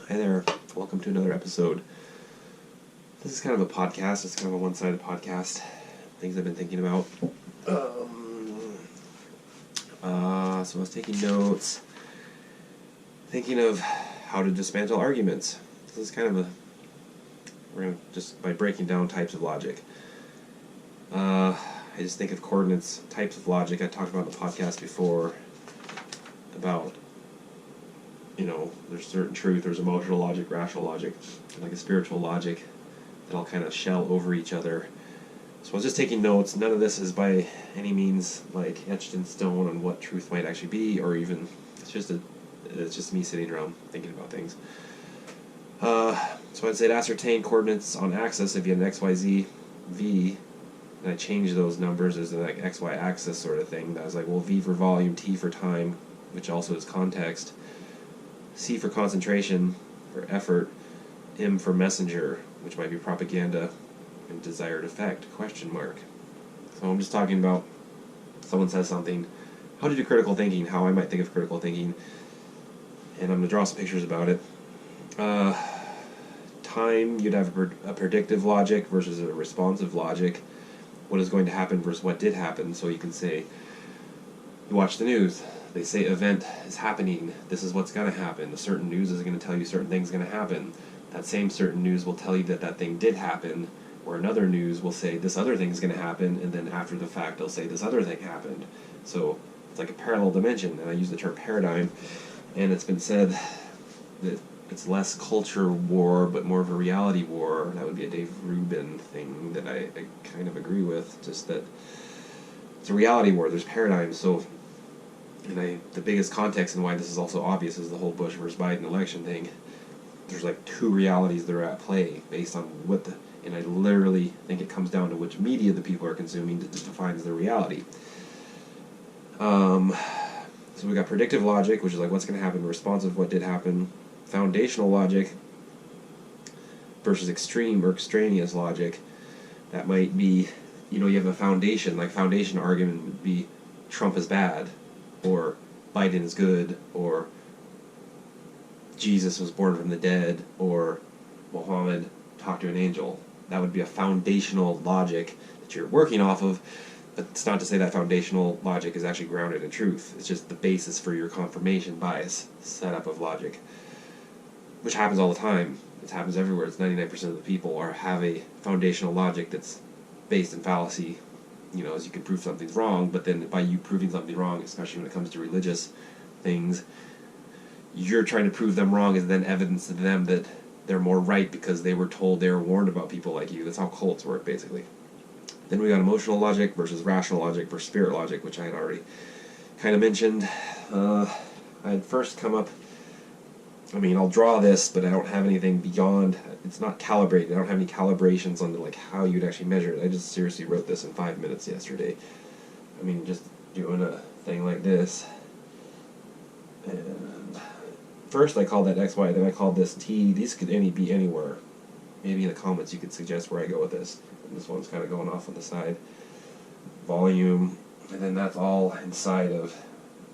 Hi there, welcome to another episode. This is kind of a podcast, it's kind of a one-sided podcast. Things I've been thinking about. So I was taking notes, thinking of how to dismantle arguments. This is kind of we're going to just by breaking down types of logic. I just think of coordinates, types of logic. I talked about in the podcast before about, there's certain truth, there's emotional logic, rational logic, like a spiritual logic that all kind of shell over each other. So I was just taking notes. None of this is by any means like etched in stone on what truth might actually be, or even it's just me sitting around thinking about things. So I'd say to ascertain coordinates on axis, if you had an x, y, z, v, and I changed those numbers as an like x, y axis sort of thing. That was like, well, v for volume, t for time, which also is context, c for concentration, for effort, m for messenger, which might be propaganda, and desired effect, question mark. So I'm just talking about someone says something, how to do critical thinking, how I might think of critical thinking, and I'm going to draw some pictures about it. Time, you'd have a predictive logic versus a responsive logic. What is going to happen versus what did happen. So you can say, you watch the news, they say event is happening, this is what's going to happen. A certain news is going to tell you certain things are going to happen. That same certain news will tell you that that thing did happen, or another news will say this other thing is going to happen, and then after the fact they'll say this other thing happened. So it's like a parallel dimension, and I use the term paradigm, and it's been said that it's less culture war, but more of a reality war. That would be a Dave Rubin thing that I kind of agree with, just that it's a reality war, there's paradigms. So, and the biggest context and why this is also obvious is the whole Bush versus Biden election thing. There's like two realities that are at play based on and I literally think it comes down to which media the people are consuming that defines their reality. So we got predictive logic, which is like what's going to happen, responsive, what did happen, foundational logic versus extreme or extraneous logic. That might be, you have a foundation, like foundation argument would be Trump is bad, or Biden is good, or Jesus was born from the dead, or Muhammad talked to an angel. That would be a foundational logic that you're working off of, but it's not to say that foundational logic is actually grounded in truth. It's just the basis for your confirmation bias setup of logic, which happens all the time. It happens everywhere. It's 99% of the people have a foundational logic that's based in fallacy. As you can prove something's wrong, but then by you proving something wrong, especially when it comes to religious things, you're trying to prove them wrong is then evidence to them that they're more right because they were told, they were warned about people like you. That's how cults work, basically. Then we got emotional logic versus rational logic versus spirit logic, which I had already kind of mentioned. I had first come up, I'll draw this, but I don't have anything beyond, it's not calibrated. I don't have any calibrations on like how you'd actually measure it. I just seriously wrote this in 5 minutes yesterday. Just doing a thing like this. And first I called that XY, then I called this T. These could be anywhere. Maybe in the comments you could suggest where I go with this. And this one's kind of going off on the side. Volume, and then that's all inside of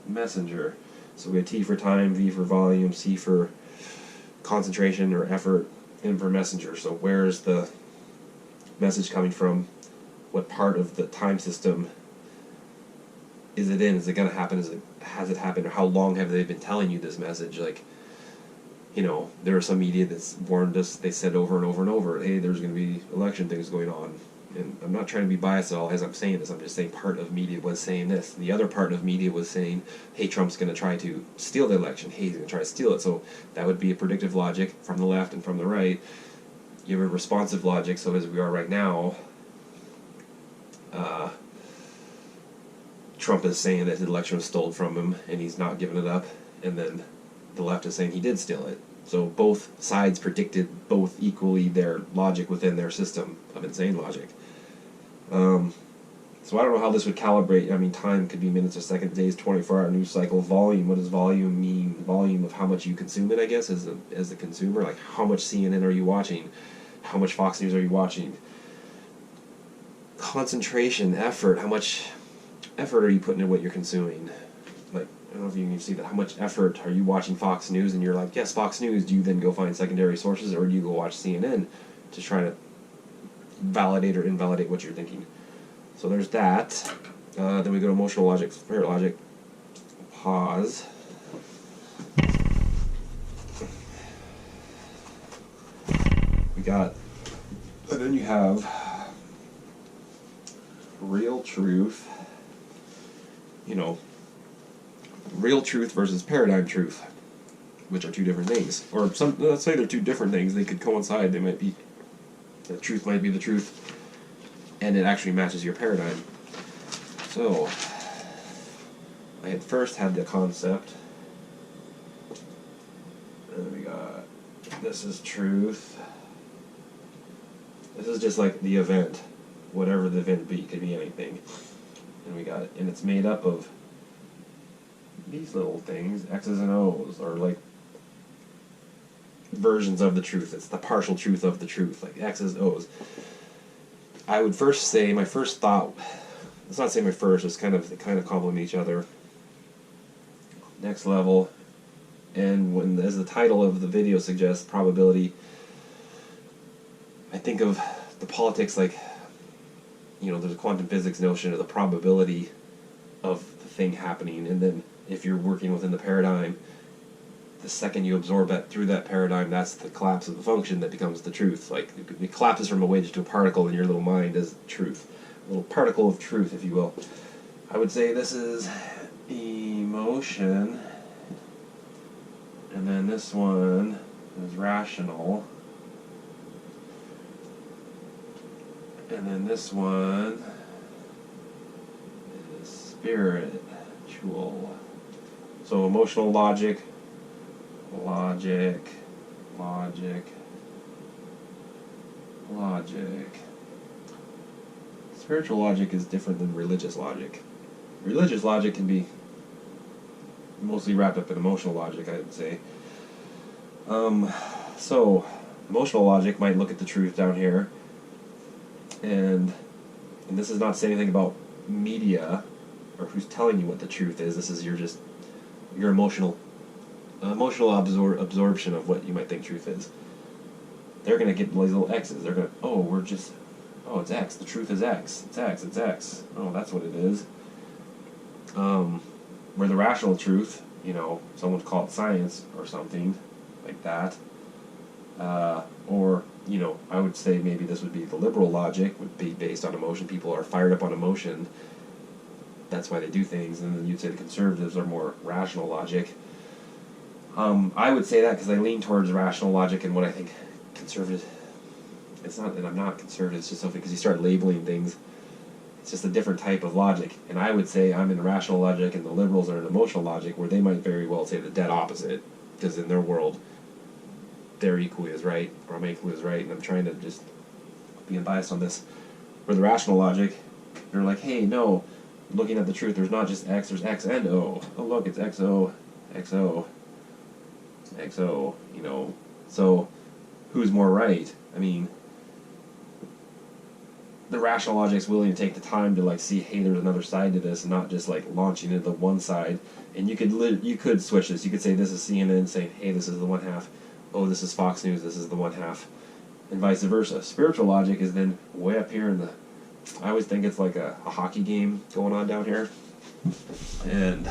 messenger. So we have T for time, V for volume, C for concentration or effort, M for messenger. So where's the message coming from? What part of the time system is it in? Is it going to happen? Has it happened? Or how long have they been telling you this message? There are some media that's warned us. They said over and over and over, hey, there's going to be election things going on. And I'm not trying to be biased at all as I'm saying this. I'm just saying part of media was saying this. The other part of media was saying, hey, Trump's going to try to steal the election. Hey, he's going to try to steal it. So that would be a predictive logic from the left and from the right. You have a responsive logic. So as we are right now, Trump is saying that his election was stolen from him and he's not giving it up. And then the left is saying he did steal it. So both sides predicted both equally their logic within their system of insane logic. So I don't know how this would calibrate. Time could be minutes or seconds, days, 24-hour news cycle. Volume, what does volume mean? Volume of how much you consume it, I guess, as the consumer. Like how much CNN are you watching? How much Fox News are you watching? Concentration, effort, how much effort are you putting in what you're consuming? Like, I don't know if if you can see that, how much effort are you watching Fox News, and you're like, yes, Fox News, do you then go find secondary sources, or do you go watch CNN to try to validate or invalidate what you're thinking? So there's that. Then we go to emotional logic, spirit logic. Pause. We got, and then you have real truth. You know, real truth versus paradigm truth, which are two different things. Or some, let's say they're two different things. They could coincide. They might be, the truth might be the truth, and it actually matches your paradigm. So, I had first had the concept, and then we got, this is truth. This is just like the event, whatever the event be, could be anything. And we got it, and it's made up of these little things, X's and O's, or like versions of the truth. It's the partial truth of the truth, like X's, O's. I would first say, my first thought, let's not say my first, it's they kind of complement each other. Next level, and when, as the title of the video suggests, probability, I think of the politics like, you know, there's a quantum physics notion of the probability of the thing happening, and then if you're working within the paradigm, the second you absorb that through that paradigm, that's the collapse of the function that becomes the truth. Like, it collapses from a wedge to a particle in your little mind as truth. A little particle of truth, if you will. I would say this is emotion, and then this one is rational, and then this one is spiritual. So emotional logic, logic. Spiritual logic is different than religious logic. Religious logic can be mostly wrapped up in emotional logic, I would say. So, emotional logic might look at the truth down here, and this is not to say anything about media or who's telling you what the truth is. This is your emotional absorption of what you might think truth is. They're going to get these little X's. They're going to, it's X. The truth is X. It's X. Oh, that's what it is. Where the rational truth, you know, someone would call it science or something like that. Or, you know, I would say maybe this would be the liberal logic, would be based on emotion. People are fired up on emotion. That's why they do things. And then you'd say the conservatives are more rational logic. I would say that because I lean towards rational logic, and what I think conservative, it's not that I'm not conservative, it's just something because you start labeling things, it's just a different type of logic. And I would say I'm in rational logic and the liberals are in emotional logic, where they might very well say the dead opposite, because in their world, they're equally as right, or I'm equally as right, and I'm trying to just be unbiased on this. Where the rational logic, they're like, hey, no, looking at the truth, there's not just X, there's X and O. Oh, look, it's XO, you know. So, who's more right? I mean, the rational logic's willing to take the time to like see, hey, there's another side to this, and not just like launching into one side. And you could switch this. You could say this is CNN, saying, hey, this is the one half. Oh, this is Fox News. This is the one half, and vice versa. Spiritual logic is then way up here in the. I always think it's like a hockey game going on down here, and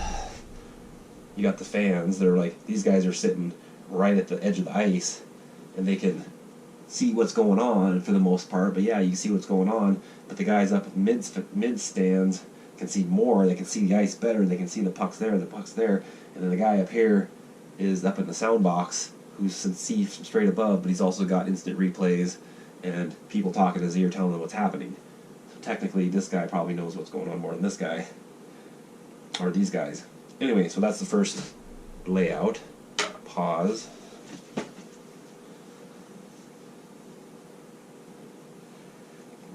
you got the fans. They're like, these guys are sitting right at the edge of the ice, and they can see what's going on for the most part. But yeah, you can see what's going on. But the guys up mid stands can see more. They can see the ice better. They can see the puck's there, and then the guy up here is up in the sound box who's see straight above, but he's also got instant replays and people talking in his ear telling him what's happening. So technically, this guy probably knows what's going on more than this guy, or these guys. Anyway, so that's the first layout. Pause.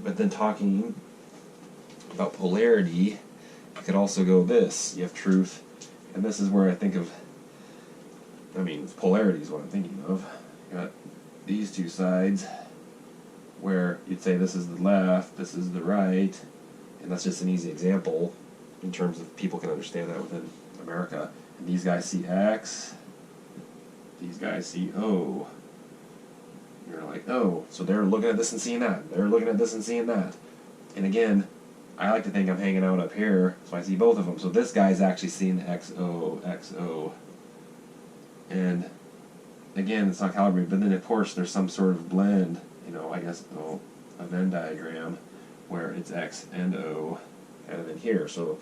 But then talking about polarity, you could also go this. You have truth, and this is where I think of, polarity is what I'm thinking of. You got these two sides, where you'd say this is the left, this is the right, and that's just an easy example in terms of people can understand that within America. And these guys see X, these guys see O. You're like, oh, so they're looking at this and seeing that. They're looking at this and seeing that. And again, I like to think I'm hanging out up here, so I see both of them. So this guy's actually seeing XO, XO. And again, it's not calibrated, but then of course there's some sort of blend, I guess, a Venn diagram where it's X and O kind of in here. So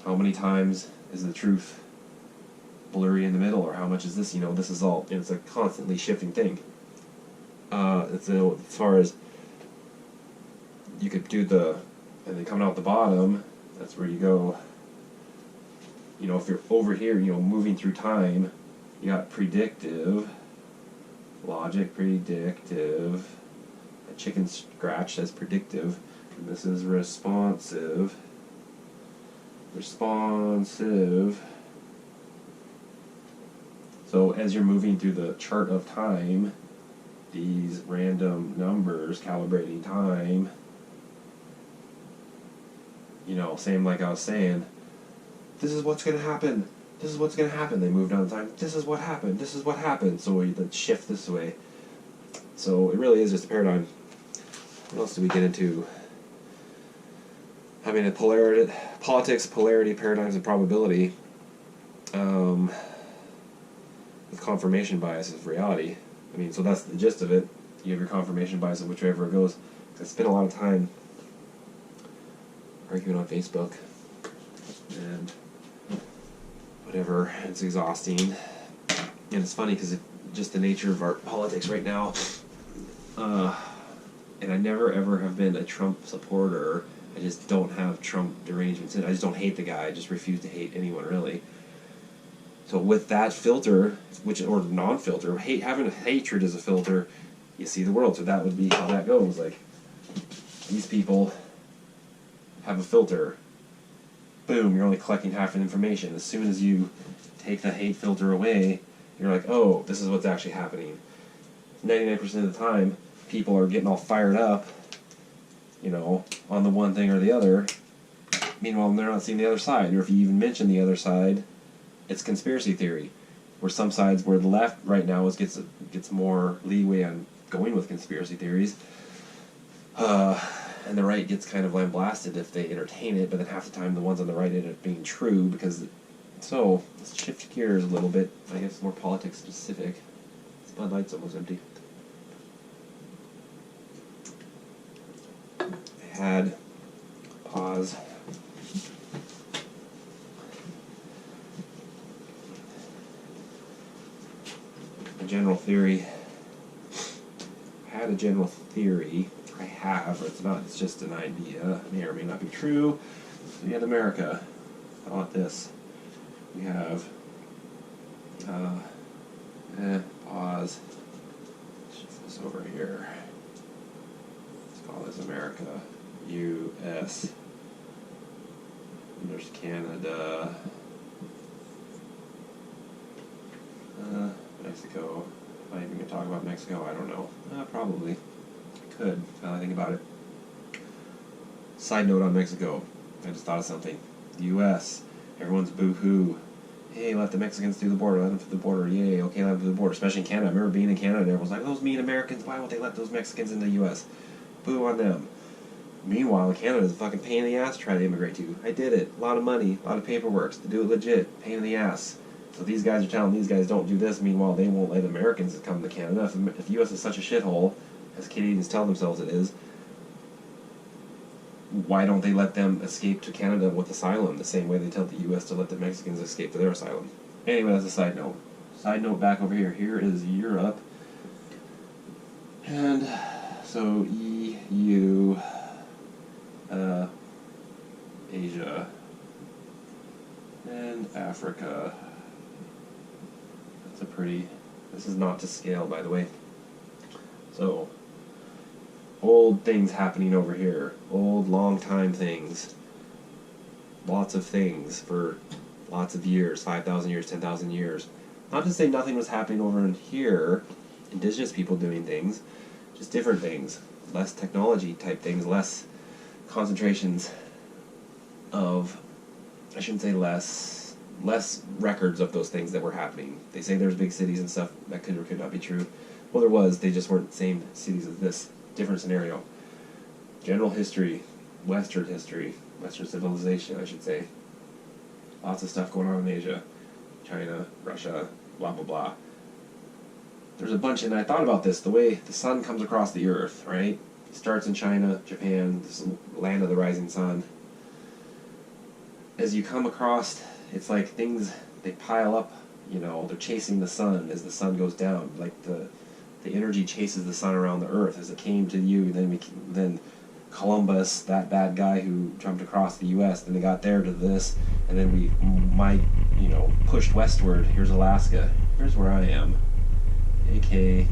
how many times is the truth blurry in the middle, or how much is this? This is all, it's a constantly shifting thing. As far as you could do and then coming out the bottom, that's where you go, if you're over here, moving through time, you got predictive, logic, predictive, a chicken scratch says predictive, and this is responsive, so as you're moving through the chart of time, these random numbers calibrating time, same like I was saying, this is what's going to happen, this is what's going to happen. They move down the time, this is what happened, this is what happened, so we then shift this way. So it really is just a paradigm. What else do we get into? I mean, politics, polarity, paradigms, and probability, with confirmation bias is reality. I mean, so that's the gist of it. You have your confirmation bias of whichever it goes. I spent a lot of time arguing on Facebook, and whatever, it's exhausting. And it's funny because just the nature of our politics right now, and I never ever have been a Trump supporter. I just don't have Trump derangements. I just don't hate the guy. I just refuse to hate anyone, really. So with that filter, or non-filter, having a hatred as a filter, you see the world. So that would be how that goes. Like, these people have a filter. Boom, you're only collecting half the information. As soon as you take the hate filter away, you're like, oh, this is what's actually happening. 99% of the time, people are getting all fired up, on the one thing or the other. Meanwhile, they're not seeing the other side. Or if you even mention the other side, it's conspiracy theory. Where some sides, where the left right now gets more leeway on going with conspiracy theories, and the right gets kind of lambasted if they entertain it, but then half the time the ones on the right end up being true because. So let's shift gears a little bit. I guess more politics specific. This Bud Light's almost empty. I had pause. A general theory. I had a general theory. I have. It's not. It's just an idea. It may or may not be true. So we had America. How about this? We have. Pause. Shift this over here. Let's call this America. U.S. And there's Canada. Mexico. Am I even going to talk about Mexico? I don't know. Probably. Could, now I think about it. Side note on Mexico. I just thought of something. The U.S. Everyone's boo-hoo. Hey, let the Mexicans through the border. Let them through the border. Yay, okay, let them through the border. Especially in Canada. I remember being in Canada and everyone's like, those mean Americans, why won't they let those Mexicans in the U.S.? Boo on them. Meanwhile, Canada is a fucking pain in the ass to try to immigrate to. I did it. A lot of money, a lot of paperwork to do it legit. Pain in the ass. So these guys are telling these guys don't do this. Meanwhile, they won't let Americans come to Canada. If the U.S. is such a shithole, as Canadians tell themselves it is, why don't they let them escape to Canada with asylum the same way they tell the U.S. to let the Mexicans escape to their asylum? Anyway, that's a side note. Side note back over here. Here is Europe. And so EU, Asia, and Africa. That's a pretty... This is not to scale, by the way. So... old things happening over here. Old, long time things. Lots of things for lots of years. 5,000 years, 10,000 years. Not to say nothing was happening over in here. Indigenous people doing things. Just different things. Less technology type things. Less concentrations of... I shouldn't say less. less records of those things that were happening. They say there's big cities and stuff. That could or could not be true. Well, there was. They just weren't the same cities as this. Different scenario. General history, Western civilization, I should say. Lots of stuff going on in Asia. China, Russia, blah, blah, blah. There's a bunch, and I thought about this, the way the sun comes across the earth, right? It starts in China, Japan, this land of the rising sun. As you come across, it's like things, they pile up, you know, they're chasing the sun as the sun goes down. Like the energy chases the sun around the earth as it came to you, then Columbus, that bad guy who jumped across the U.S., then they got there to this, and then we pushed westward. Here's Alaska. Here's where I am. AK, and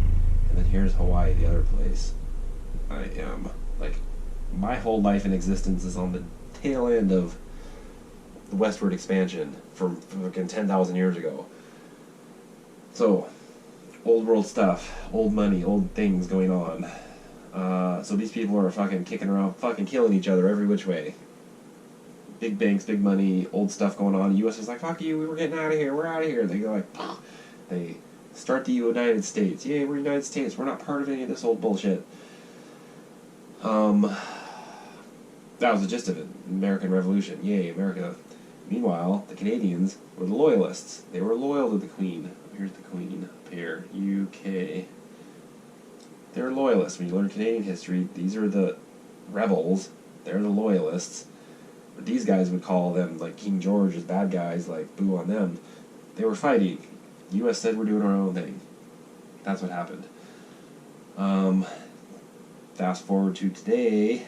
then here's Hawaii, the other place I am. Like, my whole life in existence is on the tail end of the westward expansion from fucking 10,000 years ago. So, old world stuff, old money, old things going on. So these people are fucking kicking around, fucking killing each other every which way. Big banks, big money, old stuff going on. The U.S. is like, fuck you, we were getting out of here, we're out of here. They go like, they start the United States. Yay, we're United States. We're not part of any of this old bullshit. That was the gist of it. American Revolution. Yay, America. Meanwhile, the Canadians were the loyalists. They were loyal to the Queen. Here's the Queen up here. UK. They're loyalists. When you learn Canadian history, these are the rebels. They're the loyalists. But these guys would call them, like King George, as bad guys, like, boo on them. They were fighting. The U.S. said we're doing our own thing. That's what happened. Fast forward to today,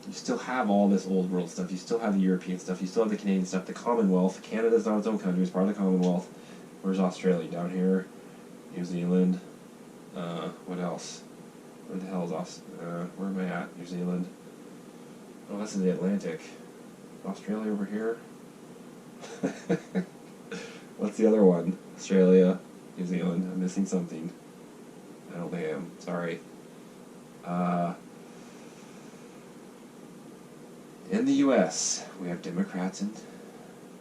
you still have all this old world stuff. You still have the European stuff. You still have the Canadian stuff. The Commonwealth. Canada's not its own country. It's part of the Commonwealth. Where's Australia? Down here. New Zealand. What else? Where the hell is where am I at? New Zealand. Oh, that's in the Atlantic. Australia over here. What's the other one? Australia, New Zealand. I'm missing something. I don't think I am. Sorry. In the U.S., we have Democrats and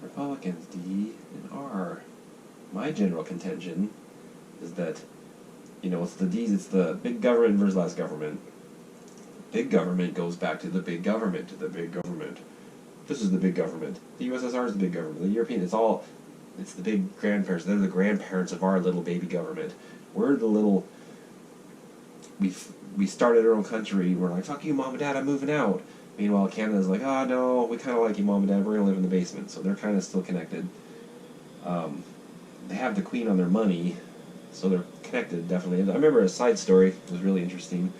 Republicans, D and R. My general contention is that, it's the D's, it's the big government versus less government. Big government goes back to the big government, This is the big government. The USSR is the big government. The European, it's the big grandparents. They're the grandparents of our little baby government. We're the little, we started our own country. We're like, fuck you, Mom and Dad, I'm moving out. Meanwhile, Canada's like, oh, no, we kind of like you, Mom and Dad, we're going to live in the basement. So they're kind of still connected. They have the Queen on their money, so they're connected, definitely. I remember a side story. It was really interesting.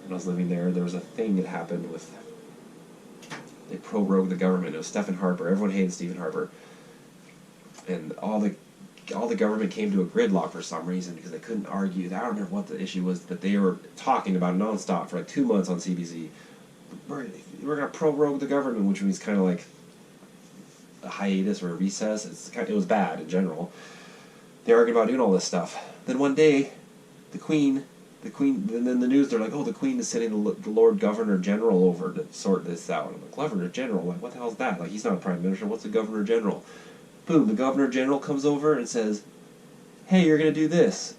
When I was living there, there was a thing that happened with, they prorogued the government. It was Stephen Harper. Everyone hated Stephen Harper. And all the government came to a gridlock for some reason because they couldn't argue. I don't remember what the issue was, that they were talking about nonstop for like 2 months on CBC. We're going to prorogue the government, which means kind of like a hiatus or a recess. It was bad in general. They argued about doing all this stuff. Then one day, the Queen, and then the news, they're like, oh, the Queen is sending the Lord Governor General over to sort this out. I'm like, Governor General? Like, what the hell is that? Like, he's not a Prime Minister. What's a Governor General? Boom, the Governor General comes over and says, hey, you're going to do this.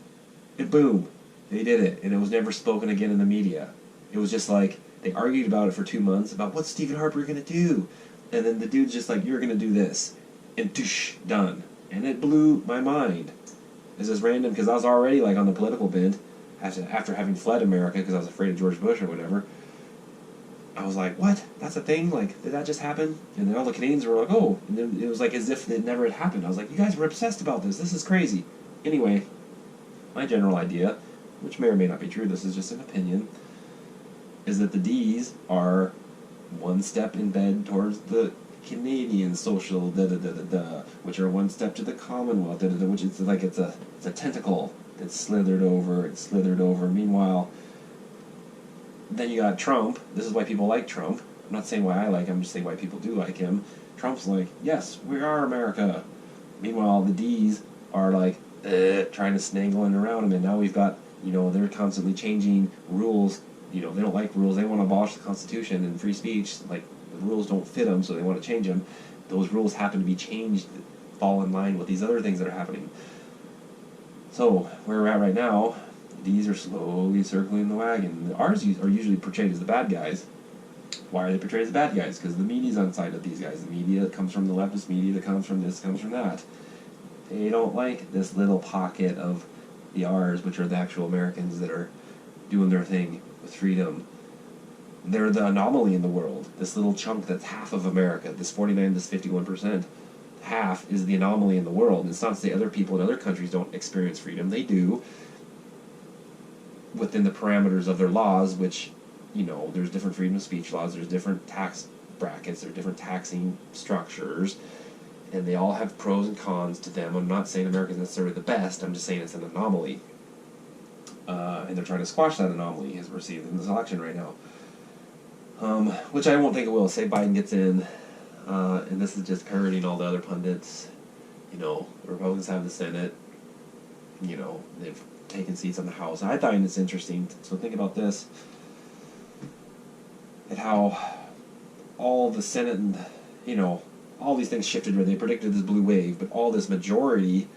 And boom, they did it. And it was never spoken again in the media. It was just like, they argued about it for 2 months, about what's Stephen Harper going to do? And then the dude's just like, you're going to do this. And toosh, done. And it blew my mind. It's just random, because I was already like on the political bent after having fled America because I was afraid of George Bush or whatever. I was like, what? That's a thing? Like, did that just happen? And then all the Canadians were like, oh. And then it was like as if it never had happened. I was like, you guys were obsessed about this. This is crazy. Anyway, my general idea, which may or may not be true, this is just an opinion, is that the D's are one step in bed towards the Canadian social da-da-da-da-da, which are one step to the Commonwealth, da-da-da, which is like it's a tentacle that's slithered over. Meanwhile, then you got Trump. This is why people like Trump. I'm not saying why I like him, I'm just saying why people do like him. Trump's like, yes, we are America. Meanwhile, the D's are like, trying to snaggle in around him, and now we've got, they're constantly changing rules. They don't like rules. They want to abolish the Constitution and free speech. Like, the rules don't fit them, so they want to change them. Those rules happen to be changed fall in line with these other things that are happening. So, where we're at right now, these are slowly circling the wagon. Ours are usually portrayed as the bad guys. Why are they portrayed as the bad guys? Because the media's on side of these guys. The media that comes from the leftist media, that comes from this, comes from that. They don't like this little pocket of the R's, which are the actual Americans that are doing their thing with freedom. They're the anomaly in the world. This little chunk that's half of America, this 49, this 51%, half is the anomaly in the world. And it's not to say other people in other countries don't experience freedom. They do, within the parameters of their laws, which, you know, there's different freedom of speech laws, there's different tax brackets, there's different taxing structures, and they all have pros and cons to them. I'm not saying America's necessarily the best, I'm just saying it's an anomaly. And they're trying to squash that anomaly, as we're seeing in this election right now. Which I won't think it will. Say Biden gets in, and this is just parroting all the other pundits. You know, the Republicans have the Senate. You know, they've taken seats on the House. I find it's interesting. So think about this. At how all the Senate and, you know, all these things shifted red. They predicted this blue wave, but all this majority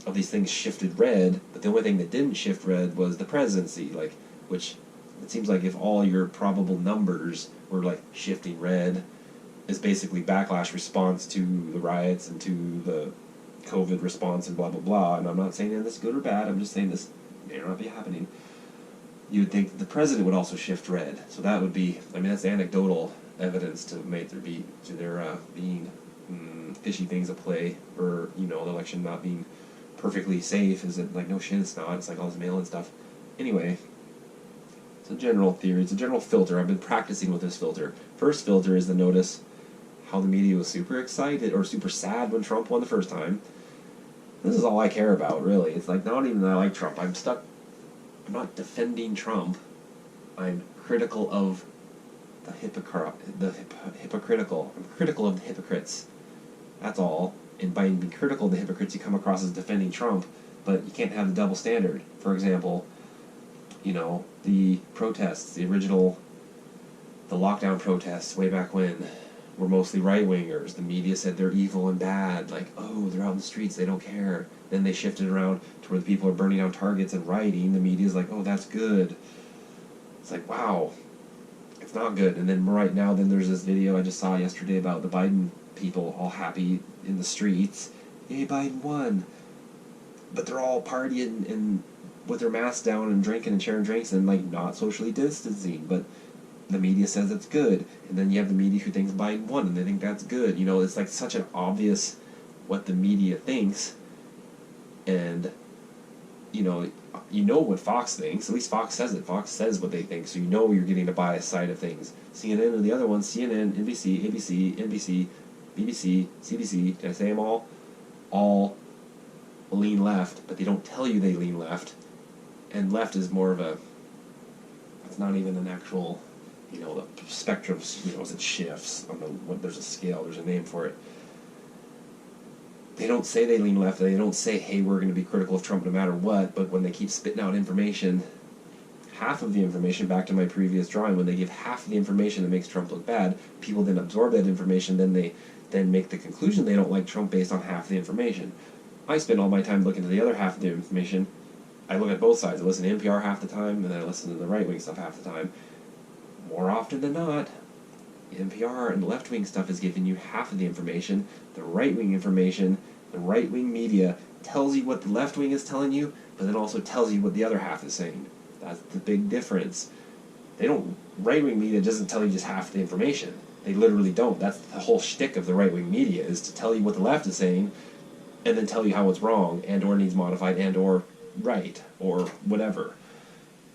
of these things shifted red, but the only thing that didn't shift red was the presidency, like, which it seems like if all your probable numbers were like shifting red, is basically backlash response to the riots and to the COVID response and blah blah blah. And I'm not saying that this is good or bad, I'm just saying this may or not be happening. You would think that the president would also shift red, so that would be, I mean, that's anecdotal evidence to make there be to there being fishy things at play, or, you know, the election not being perfectly safe. Is it like, no shit, it's not. It's like all this mail-in stuff. Anyway, it's a general theory. It's a general filter. I've been practicing with this filter. First filter is to notice how the media was super excited or super sad when Trump won the first time. This is all I care about, really. It's like, not even that I like Trump. I'm not defending Trump. I'm critical of the hypocritical. I'm critical of the hypocrites. That's all. And by being critical of the hypocrites, you come across as defending Trump, but you can't have the double standard. For example, you know, the protests, the lockdown protests way back when, were mostly right-wingers. The media said they're evil and bad, like, oh, they're out in the streets, they don't care. Then they shifted around to where the people are burning down targets and rioting. The media's like, oh, that's good. It's like, wow, it's not good. And then right now, then there's this video I just saw yesterday about the Biden people all happy in the streets. Hey, Biden won. But they're all partying and with their masks down and drinking and sharing drinks and, like, not socially distancing. But the media says it's good. And then you have the media who thinks Biden won and they think that's good. You know, it's like such an obvious what the media thinks. And, you know what Fox thinks. At least Fox says it. Fox says what they think. So you know you're getting a biased side of things. CNN and the other ones, CNN, NBC, ABC, NBC, BBC, CBC, did I say them all? All lean left, but they don't tell you they lean left. And left is more of a, it's not even an actual, you know, the spectrum, you know, as it shifts on there's a scale, there's a name for it. They don't say they lean left, they don't say, hey, we're going to be critical of Trump no matter what, but when they keep spitting out information, half of the information, back to my previous drawing, when they give half of the information that makes Trump look bad, people then absorb that information, then they make the conclusion they don't like Trump based on half the information. I spend all my time looking at the other half of the information. I look at both sides. I listen to NPR half the time, and then I listen to the right-wing stuff half the time. More often than not, NPR and the left-wing stuff is giving you half of the information. The right-wing information, the right-wing media tells you what the left-wing is telling you, but then also tells you what the other half is saying. That's the big difference. Right-wing media doesn't tell you just half the information. They literally don't. That's the whole shtick of the right-wing media, is to tell you what the left is saying, and then tell you how it's wrong, and or needs modified, and or right, or whatever.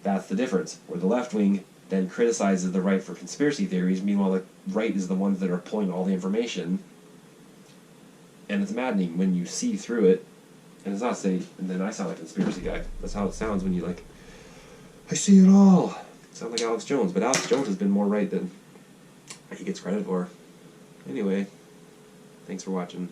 That's the difference. Where the left-wing then criticizes the right for conspiracy theories, meanwhile the right is the ones that are pulling all the information. And it's maddening when you see through it, and it's not saying, and then I sound like a conspiracy guy. That's how it sounds when you like, I see it all. Sound like Alex Jones, but Alex Jones has been more right than he gets credit for. Anyway, thanks for watching.